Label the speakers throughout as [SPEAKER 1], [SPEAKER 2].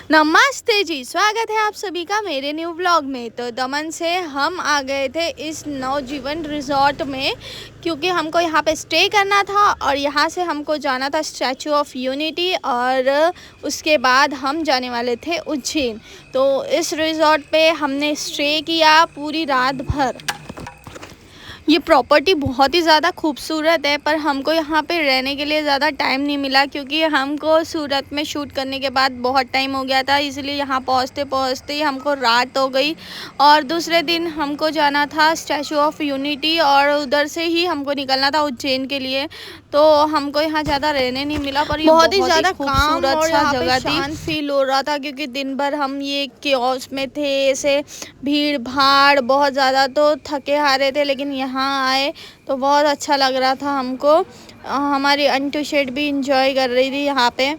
[SPEAKER 1] नमस्ते जी, स्वागत है आप सभी का मेरे न्यू व्लॉग में। तो दमन से हम आ गए थे इस नवजीवन रिजॉर्ट में, क्योंकि हमको यहाँ पे स्टे करना था और यहाँ से हमको जाना था स्टैचू ऑफ यूनिटी और उसके बाद हम जाने वाले थे उज्जैन। तो इस रिजॉर्ट पे हमने स्टे किया पूरी रात भर। ये प्रॉपर्टी बहुत ही ज़्यादा खूबसूरत है, पर हमको यहाँ पे रहने के लिए ज़्यादा टाइम नहीं मिला, क्योंकि हमको सूरत में शूट करने के बाद बहुत टाइम हो गया था। इसलिए यहाँ पहुँचते पहुँचते ही हमको रात हो गई और दूसरे दिन हमको जाना था स्टैचू ऑफ यूनिटी और उधर से ही हमको निकलना था उज्जैन के लिए। तो हमको यहाँ ज़्यादा रहने नहीं मिला, पर बहुत ही ज़्यादा खूबसूरत सा जगह थी। शांत फील हो रहा था, क्योंकि दिन भर हम ये केओस में थे, ऐसे भीड़ भाड़ बहुत ज़्यादा, तो थके हारे थे। लेकिन यहाँ आए तो बहुत अच्छा लग रहा था हमको। हमारी अंटू शेट भी इंजॉय कर रही थी यहाँ पे।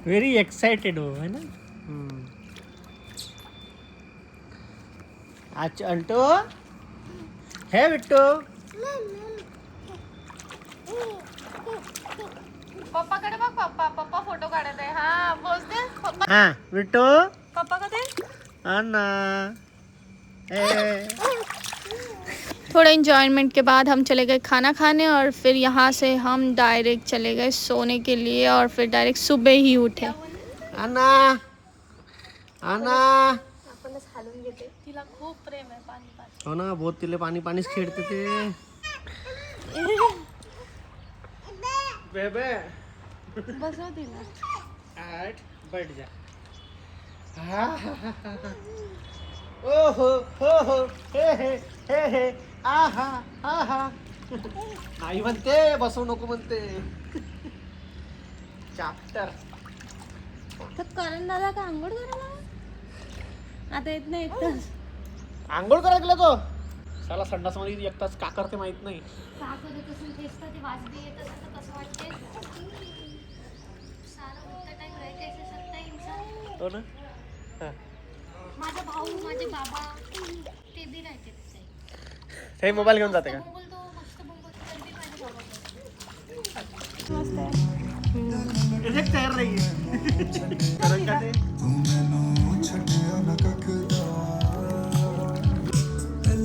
[SPEAKER 2] वेरी एक्साइटेड हो, है ना? आज अंटू है बिट्टू।
[SPEAKER 1] पप्पाकडे बघ, पप्पा फोटो काढत आहे। हाँ बोलते पप्पा।
[SPEAKER 2] हाँ बिट्टू
[SPEAKER 1] पप्पा का दे।
[SPEAKER 2] अन्ना
[SPEAKER 1] थोड़ा इंजॉयमेंट के बाद हम चले गए खाना खाने और फिर यहाँ से हम डायरेक्ट चले गए सोने के लिए और फिर डायरेक्ट सुबह ही उठे।
[SPEAKER 2] अन्ना अन्ना
[SPEAKER 1] तिला खूप प्रेम आहे पाणी।
[SPEAKER 2] हो ना, बहुत तिले पाणी पाणीच खेळते ते बेबे।
[SPEAKER 1] बसव तिला।
[SPEAKER 2] आठ बैठ जा। ओहो हो हो हे आहा आहा। नाही म्हणते, बसवू नको म्हणते। चॅप्टर
[SPEAKER 1] तर करण दादा का आंघोळ करायला आता येत नाही एकटाच।
[SPEAKER 2] आंघोळ करायला गेला तो साला संडास मध्ये एक तास का करते माहित नाही।
[SPEAKER 3] का करत असेल तेच तर, ते वाजबी येत असेल तर कसं वाटते? सारा उठता टाइम रह कैसे सकता है इंसान?
[SPEAKER 2] हो ना। हा.
[SPEAKER 3] माझा भाऊ, माझे बाबा ते बी राहते तसे।
[SPEAKER 2] ते मोबाईल घेऊन जाते का?
[SPEAKER 3] मोबाईल तो मस्त बघत तर बी माझे बाबा
[SPEAKER 1] मस्त आहे।
[SPEAKER 2] एक तयार नाही कारण का ते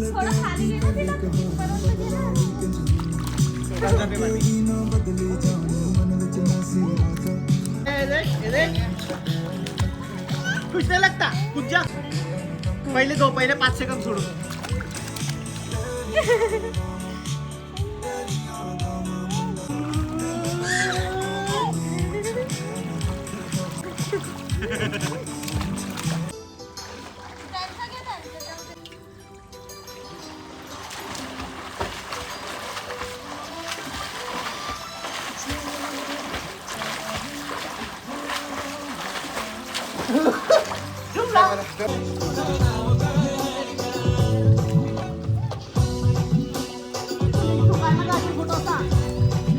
[SPEAKER 1] थोडं खाली गेलं
[SPEAKER 2] कुछ नहीं लगता, कुछ जा पहले दो, पहले 5 सेकंड छोड़ो।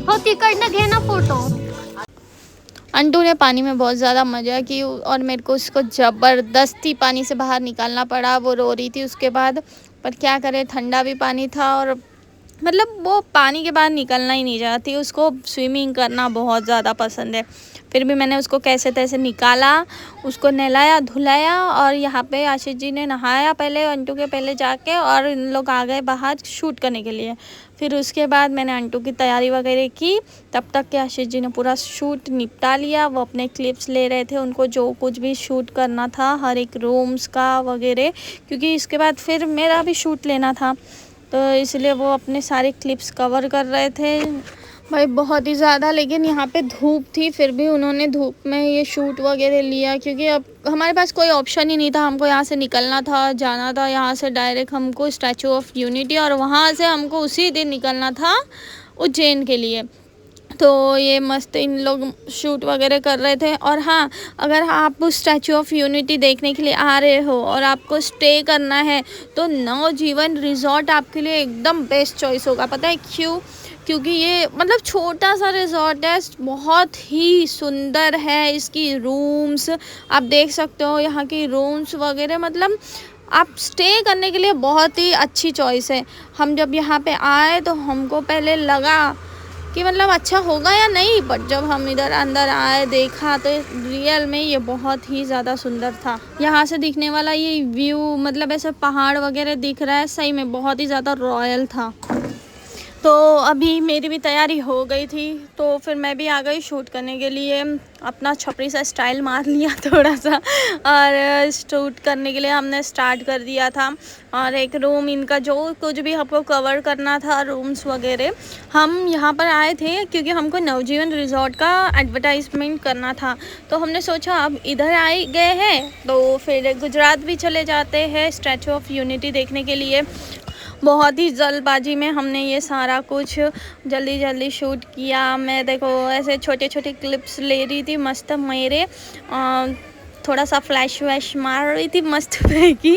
[SPEAKER 3] हो तिकडनं घे ना फोटो।
[SPEAKER 1] अंटू ने पानी में बहुत ज़्यादा मज़ा की और मेरे को उसको ज़बरदस्ती पानी से बाहर निकालना पड़ा। वो रो रही थी उसके बाद, पर क्या करे, ठंडा भी पानी था और मतलब वो पानी के बाद निकलना ही नहीं चाहती। उसको स्विमिंग करना बहुत ज़्यादा पसंद है। फिर भी मैंने उसको कैसे तैसे निकाला, उसको नहलाया धुलाया और यहाँ पे आशीष जी ने नहाया पहले अंटू के पहले जाके, और इन लोग आ गए बाहर शूट करने के लिए। फिर उसके बाद मैंने अंटू की तैयारी वगैरह की। तब तक के आशीष जी ने पूरा शूट निपटा लिया। वो अपने क्लिप्स ले रहे थे, उनको जो कुछ भी शूट करना था हर एक रूम्स का वगैरह, क्योंकि इसके बाद फिर मेरा भी शूट लेना था, तो इसलिए वो अपने सारे क्लिप्स कवर कर रहे थे भाई बहुत ही ज़्यादा। लेकिन यहाँ पे धूप थी, फिर भी उन्होंने धूप में ये शूट वगैरह लिया, क्योंकि अब हमारे पास कोई ऑप्शन ही नहीं था। हमको यहाँ से निकलना था, जाना था यहाँ से डायरेक्ट हमको स्टैचू ऑफ यूनिटी और वहाँ से हमको उसी दिन निकलना था उज्जैन के लिए। तो ये मस्त इन लोग शूट वगैरह कर रहे थे। और हाँ, अगर आप स्टैचू ऑफ यूनिटी देखने के लिए आ रहे हो और आपको स्टे करना है तो नवजीवन रिजॉर्ट आपके लिए एकदम बेस्ट चॉइस होगा। पता है क्यों? क्योंकि ये मतलब छोटा सा रिजॉर्ट है, बहुत ही सुंदर है। इसकी रूम्स आप देख सकते हो, यहाँ की रूम्स वगैरह मतलब आप स्टे करने के लिए बहुत ही अच्छी चॉइस है। हम जब यहाँ पे आए तो हमको पहले लगा कि मतलब अच्छा होगा या नहीं, बट जब हम इधर अंदर आए देखा तो रियल में ये बहुत ही ज़्यादा सुंदर था। यहाँ से दिखने वाला ये व्यू मतलब ऐसे पहाड़ वगैरह दिख रहा है, सही में बहुत ही ज़्यादा रॉयल था। तो अभी मेरी भी तैयारी हो गई थी तो फिर मैं भी आ गई शूट करने के लिए। अपना छपरी सा स्टाइल मार लिया थोड़ा सा और शूट करने के लिए हमने स्टार्ट कर दिया था। और एक रूम इनका जो कुछ भी हमको कवर करना था रूम्स वगैरह, हम यहाँ पर आए थे क्योंकि हमको नवजीवन रिजॉर्ट का एडवर्टाइजमेंट करना था। तो हमने सोचा अब इधर आए गए हैं तो फिर गुजरात भी चले जाते हैं स्टैचू ऑफ यूनिटी देखने के लिए। बहुत ही जल्दबाजी में हमने ये सारा कुछ जल्दी जल्दी शूट किया। मैं देखो ऐसे छोटे छोटे क्लिप्स ले रही थी मस्त मेरे, थोड़ा सा फ्लैश वैश मार रही थी मस्त की।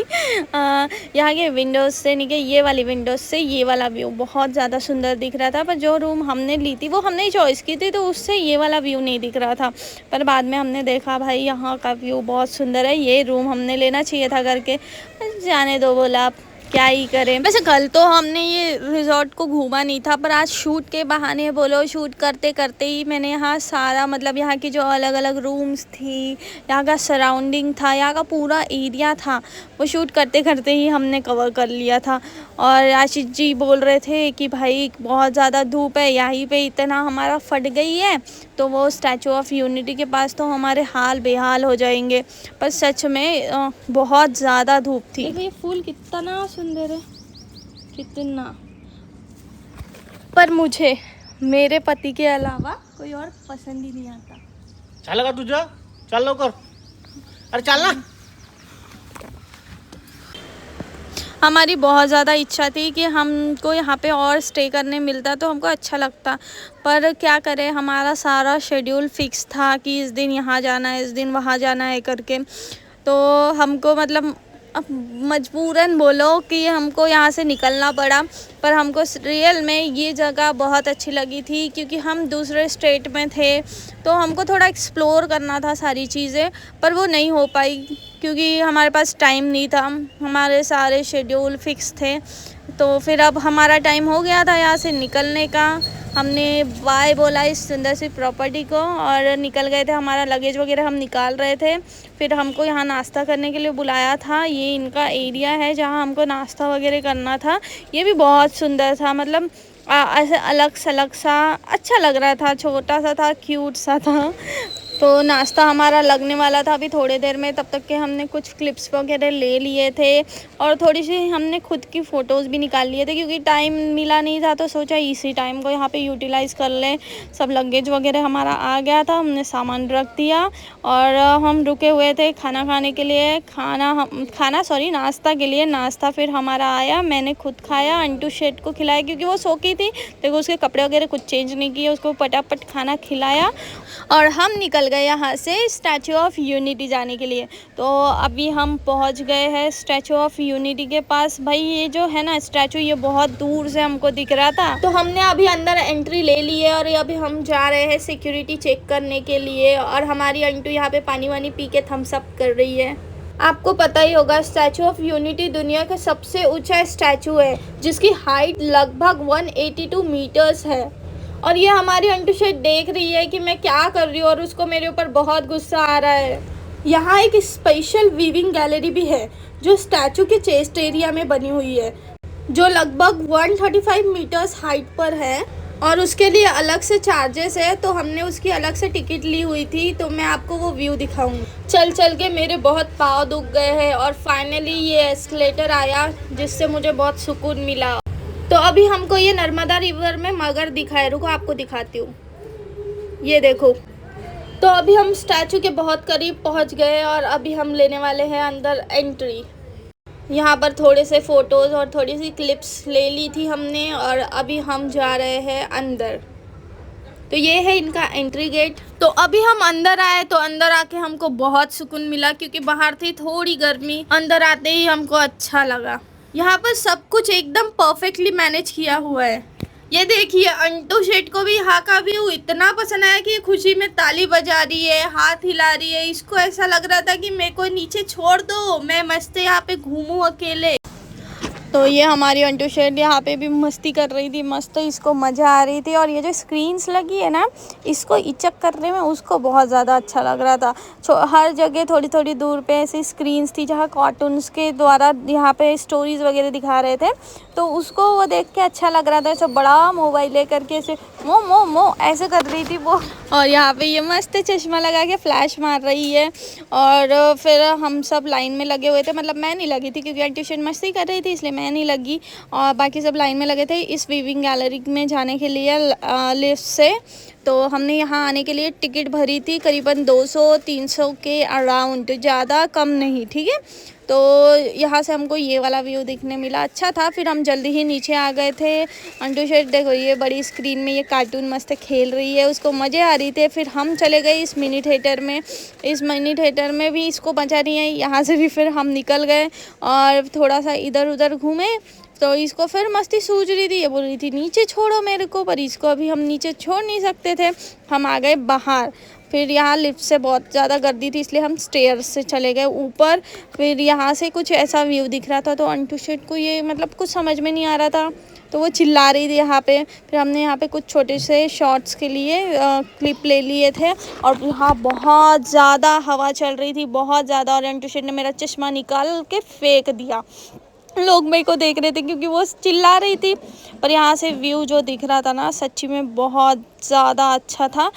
[SPEAKER 1] यहाँ के विंडोज़ से नहीं, ये वाली विंडोज़ से ये वाला व्यू बहुत ज़्यादा सुंदर दिख रहा था। पर जो रूम हमने ली थी वो हमने ही चॉइस की थी तो उससे ये वाला व्यू नहीं दिख रहा था। पर बाद में हमने देखा भाई यहाँ का व्यू बहुत सुंदर है, ये रूम हमने लेना चाहिए था करके। जाने दो बोला आप क्या ही करें। वैसे कल तो हमने ये रिजॉर्ट को घूमा नहीं था, पर आज शूट के बहाने बोलो शूट करते करते ही मैंने यहाँ सारा मतलब यहाँ की जो अलग अलग रूम्स थी, यहाँ का सराउंडिंग था, यहाँ का पूरा एरिया था, वो शूट करते करते ही हमने कवर कर लिया था। और आशीष जी बोल रहे थे कि भाई बहुत ज़्यादा धूप है, यहीं पे इतना हमारा फट गई है तो वो स्टैचू ऑफ यूनिटी के पास तो हमारे हाल बेहाल हो जाएंगे। पर सच में बहुत ज़्यादा धूप थी। देखो ये फूल कितना सुंदर है, कितना। पर मुझे मेरे पति के अलावा कोई और पसंद ही नहीं आता।
[SPEAKER 2] झालं का तुझं? चल लवकर, अरे चल ना।
[SPEAKER 1] हमारी बहुत ज़्यादा इच्छा थी कि हमको यहाँ पे और स्टे करने मिलता तो हमको अच्छा लगता, पर क्या करें हमारा सारा शेड्यूल फिक्स था कि इस दिन यहाँ जाना है, इस दिन वहाँ जाना है करके। तो हमको मतलब अब मजबूरन बोलो कि हमको यहाँ से निकलना पड़ा। पर हमको रियल में ये जगह बहुत अच्छी लगी थी क्योंकि हम दूसरे स्टेट में थे तो हमको थोड़ा एक्सप्लोर करना था सारी चीज़ें, पर वो नहीं हो पाई क्योंकि हमारे पास टाइम नहीं था, हमारे सारे शेड्यूल फिक्स थे। तो फिर अब हमारा टाइम हो गया था यहाँ से निकलने का। हमने बाय बोला इस सुंदर सी प्रॉपर्टी को और निकल गए थे। हमारा लगेज वगैरह हम निकाल रहे थे, फिर हमको यहाँ नाश्ता करने के लिए बुलाया था। ये इनका एरिया है जहाँ हमको नाश्ता वगैरह करना था। ये भी बहुत सुंदर था, मतलब ऐसे अलग सलग सा अच्छा लग रहा था, छोटा सा था, क्यूट सा था। तो नाश्ता हमारा लगने वाला था अभी थोड़ी देर में, तब तक के हमने कुछ क्लिप्स वगैरह ले लिए थे और थोड़ी सी हमने खुद की फ़ोटोज़ भी निकाल लिए थे क्योंकि टाइम मिला नहीं था। तो सोचा इसी टाइम को यहाँ पे यूटिलाइज़ कर लें। सब लगेज वगैरह हमारा आ गया था, हमने सामान रख दिया और हम रुके हुए थे खाना खाने के लिए। नाश्ता के लिए। नाश्ता फिर हमारा आया, मैंने खुद खाया, अंटू शेट को खिलाया क्योंकि वो सो की थी, देखो उसके कपड़े वगैरह कुछ चेंज नहीं किए, उसको फटाफट खाना खिलाया और हम निकल गए यहाँ से स्टैचू ऑफ यूनिटी जाने के लिए। तो अभी हम पहुँच गए हैं स्टैचू ऑफ यूनिटी के पास। भाई ये जो है ना स्टैचू, ये बहुत दूर से हमको दिख रहा था तो हमने अभी अंदर एंट्री ले ली है और अभी हम जा रहे हैं सिक्योरिटी चेक करने के लिए। और हमारी अंटू यहाँ पे पानी वानी पी के थम्स अप कर रही है। आपको पता ही होगा स्टैचू ऑफ यूनिटी दुनिया का सबसे ऊंचा स्टैचू है जिसकी हाइट लगभग 182 मीटर्स है। और ये हमारी अंटू शेट देख रही है कि मैं क्या कर रही हूँ और उसको मेरे ऊपर बहुत गुस्सा आ रहा है। यहाँ एक स्पेशल वीविंग गैलरी भी है जो स्टैचू के चेस्ट एरिया में बनी हुई है, जो लगभग 135 मीटर्स हाइट पर है और उसके लिए अलग से चार्जेस है। तो हमने उसकी अलग से टिकट ली हुई थी, तो मैं आपको वो व्यू दिखाऊंगी। चल चल के मेरे बहुत पाँव दुख गए हैं और फाइनली ये एस्केलेटर आया जिससे मुझे बहुत सुकून मिला। तो अभी हमको ये नर्मदा रिवर में मगर दिखाए, रुको आपको दिखाती हूँ, ये देखो। तो अभी हम स्टैचू के बहुत करीब पहुँच गए और अभी हम लेने वाले हैं अंदर एंट्री। यहाँ पर थोड़े से फ़ोटोज़ और थोड़ी सी क्लिप्स ले ली थी हमने और अभी हम जा रहे हैं अंदर। तो ये है इनका एंट्री गेट। तो अभी हम अंदर आए तो अंदर आके हमको बहुत सुकून मिला क्योंकि बाहर थी थोड़ी गर्मी, अंदर आते ही हमको अच्छा लगा। यहाँ पर सब कुछ एकदम परफेक्टली मैनेज किया हुआ है। ये देखिए अंटू शेट को भी यहाँ का व्यू इतना पसंद आया कि खुशी में ताली बजा रही है, हाथ हिला रही है। इसको ऐसा लग रहा था कि मेरे को नीचे छोड़ दो, मैं मस्त यहाँ पे घूमूं अकेले। तो ये हमारी अंटू शेट यहाँ पे भी मस्ती कर रही थी, मस्त इसको मज़ा आ रही थी। और ये जो स्क्रीन्स लगी है ना, इसको इचक करने में उसको बहुत ज़्यादा अच्छा लग रहा था। हर जगह थोड़ी थोड़ी दूर पे ऐसी स्क्रीन्स थी जहाँ कार्टून्स के द्वारा यहाँ पे स्टोरीज़ वगैरह दिखा रहे थे, तो उसको वो देख के अच्छा लग रहा था। ऐसा बड़ा मोबाइल लेकर के ऐसे मो मो मो ऐसे कर रही थी वो। और यहाँ पे ये मस्त चश्मा लगा के फ्लैश मार रही है। और फिर हम सब लाइन में लगे हुए थे, मतलब मैं नहीं लगी थी क्योंकि अंटू शेट मस्ती कर रही थी, इसलिए मैं नहीं लगी। और बाकी सब लाइन में लगे थे इस वीविंग गैलरी में जाने के लिए लिफ्ट से। तो हमने यहाँ आने के लिए टिकट भरी थी करीबन 200-300 के अराउंड, ज़्यादा कम नहीं, ठीक है। तो यहाँ से हमको ये वाला व्यू देखने मिला, अच्छा था। फिर हम जल्दी ही नीचे आ गए थे। अंटू शेट देखो ये बड़ी स्क्रीन में ये कार्टून मस्त खेल रही है, उसको मज़े आ रही थे। फिर हम चले गए इस मिनी थिएटर में, इस मिनी थिएटर में भी इसको मजा रही है। यहाँ से भी फिर हम निकल गए और थोड़ा सा इधर उधर घूमे। तो इसको फिर मस्ती सूझ रही थी, ये बोल रही थी नीचे छोड़ो मेरे को, पर इसको अभी हम नीचे छोड़ नहीं सकते थे। हम आ गए बाहर। फिर यहाँ लिफ्ट से बहुत ज़्यादा गर्दी थी, इसलिए हम स्टेयर्स से चले गए ऊपर। फिर यहाँ से कुछ ऐसा व्यू दिख रहा था, तो अंटू शेट को ये मतलब कुछ समझ में नहीं आ रहा था, तो वो चिल्ला रही थी यहाँ पे। फिर हमने यहाँ पे कुछ छोटे से शॉर्ट्स के लिए क्लिप ले लिए थे। और यहाँ बहुत ज़्यादा हवा चल रही थी, बहुत ज़्यादा। और अंटू शेट ने मेरा चश्मा निकाल के फेंक दिया। लोग मेरे को देख रहे थे क्योंकि वो चिल्ला रही थी। पर यहाँ से व्यू जो दिख रहा था ना, सच्ची में बहुत ज़्यादा अच्छा था।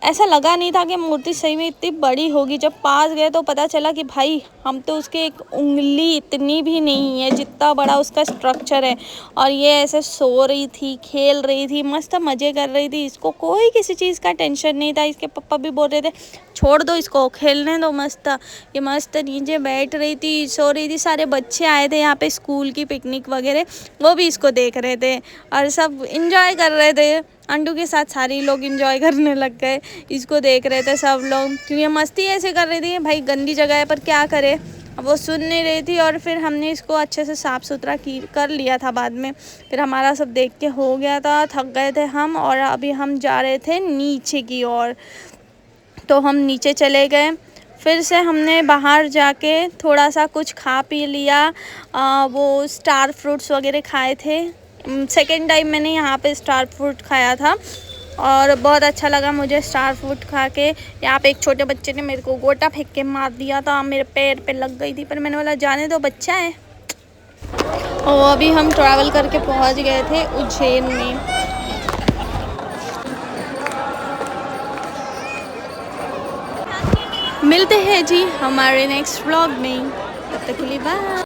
[SPEAKER 1] ऐसा लगा नहीं था कि मूर्ति सही में इतनी बड़ी होगी। जब पास गए तो पता चला कि भाई हम तो उसके एक उंगली इतनी भी नहीं है जितना बड़ा उसका स्ट्रक्चर है। और ये ऐसे सो रही थी, खेल रही थी, मस्त मज़े कर रही थी। इसको कोई किसी चीज़ का टेंशन नहीं था। इसके पापा भी बोल रहे थे छोड़ दो इसको, खेलने दो मस्त। ये मस्त नीचे बैठ रही थी, सो रही थी। सारे बच्चे आए थे यहाँ पे स्कूल की पिकनिक वगैरह, वो भी इसको देख रहे थे और सब इंजॉय कर रहे थे। अंटू के साथ सारे लोग इंजॉय करने लग गए, इसको देख रहे थे सब लोग, क्योंकि मस्ती ऐसे कर रही थी। भाई गंदी जगह है पर क्या करे, अब वो सुन नहीं रही थी। और फिर हमने इसको अच्छे से साफ़ सुथरा कर लिया था बाद में। फिर हमारा सब देख के हो गया था, थक गए थे हम, और अभी हम जा रहे थे नीचे की ओर। तो हम नीचे चले गए। फिर से हमने बाहर जाके थोड़ा सा कुछ खा पी लिया। वो स्टार फ्रूट्स वगैरह खाए थे। सेकेंड टाइम मैंने यहाँ पे स्टार फ्रूट खाया था और बहुत अच्छा लगा मुझे स्टार फ्रूट खा के। यहाँ पे एक छोटे बच्चे ने मेरे को गोटा फेंक के मार दिया था, मेरे पैर पे लग गई थी, पर मैंने बोला जाने दो, बच्चा है। और अभी हम ट्रैवल करके पहुँच गए थे उज्जैन में। मिलते हैं जी हमारे नेक्स्ट व्लॉग में, तब तक के लिए बाय।